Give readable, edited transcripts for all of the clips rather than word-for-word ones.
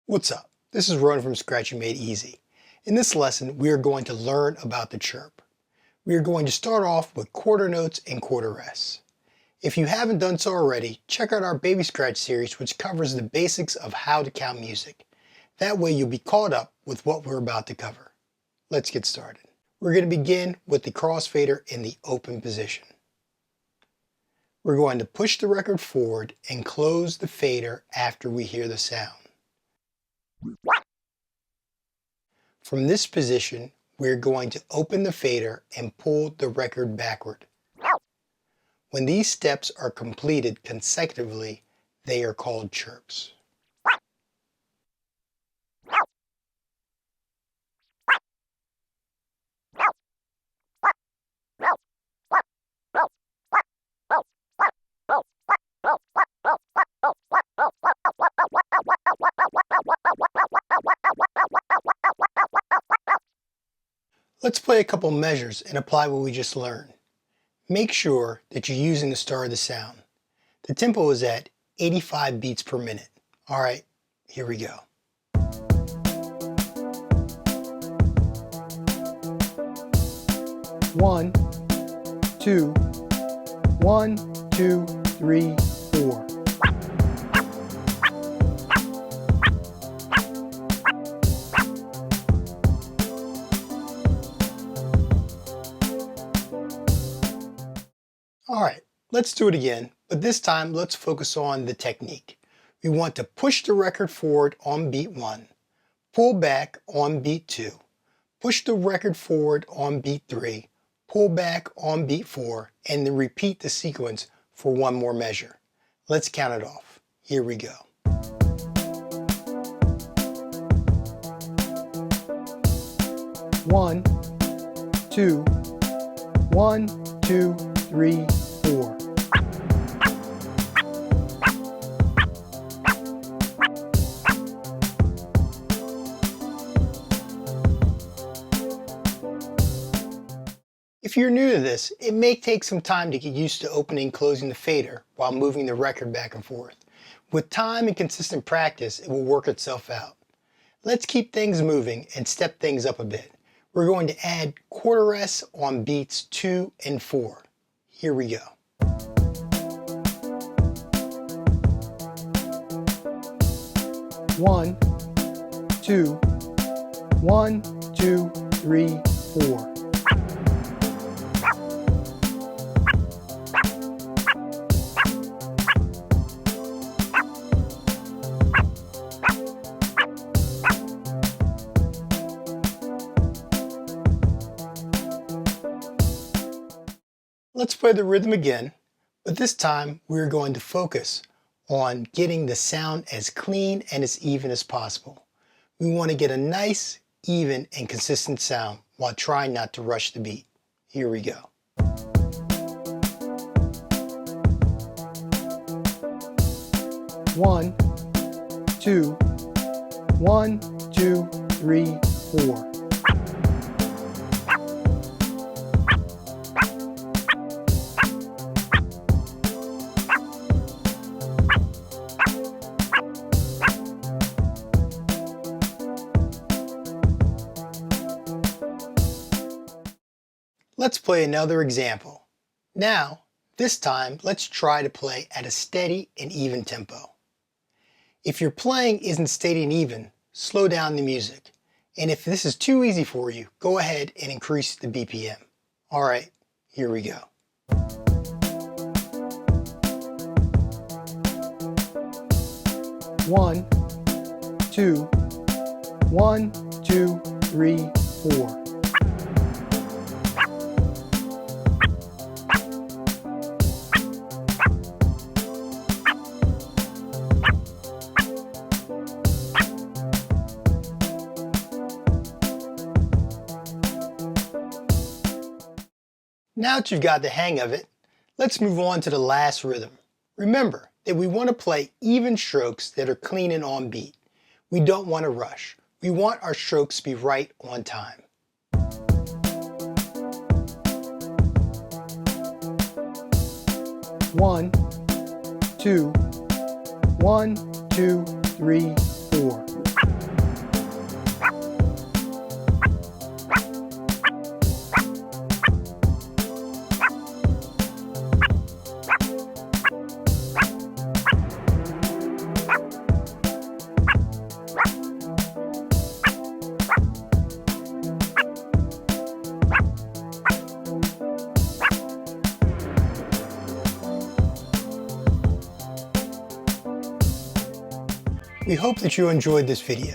What's up? This is Ron from Scratch Made Easy. In this lesson, we are going to learn about the chirp. We are going to start off with quarter notes and quarter rests. If you haven't done so already, check out our Baby Scratch series, which covers the basics of how to count music. That way you'll be caught up with what we're about to cover. Let's get started. We're going to begin with the crossfader in the open position. We're going to push the record forward and close the fader after we hear the sound. From this position, we're going to open the fader and pull the record backward. When these steps are completed consecutively, they are called chirps. Let's play a couple measures and apply what we just learned. Make sure that you're using the start of the sound. The tempo is at 85 beats per minute. All right, here we go. 1, 2, 1, 2, 3, 4. Alright, let's do it again, but this time let's focus on the technique. We want to push the record forward on beat 1, pull back on beat 2, push the record forward on beat 3, pull back on beat 4, and then repeat the sequence for one more measure. Let's count it off. Here we go. 1, 2, 1, 2, 3, 4. If you're new to this, it may take some time to get used to opening and closing the fader while moving the record back and forth. With time and consistent practice, it will work itself out. Let's keep things moving and step things up a bit. We're going to add quarter rests on beats 2 and 4. Here we go. 1, 2, 1, 2, 3, 4. Let's play the rhythm again, but this time we're going to focus on getting the sound as clean and as even as possible. We want to get a nice, even, and consistent sound while trying not to rush the beat. Here we go. 1, 2, 1, 2, 3, 4. Let's play another example. Now, this time, let's try to play at a steady and even tempo. If your playing isn't steady and even, slow down the music. And if this is too easy for you, go ahead and increase the BPM. All right, here we go. 1, 2, 1, 2, 3, 4. Now that you've got the hang of it, let's move on to the last rhythm. Remember that we want to play even strokes that are clean and on beat. We don't want to rush. We want our strokes to be right on time. 1, 2, 1, 2, 3, 4. We hope that you enjoyed this video.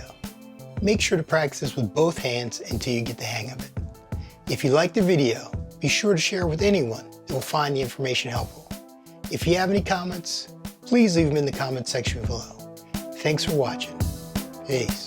Make sure to practice with both hands until you get the hang of it. If you liked the video, be sure to share it with anyone that will find the information helpful. If you have any comments, please leave them in the comment section below. Thanks for watching. Peace.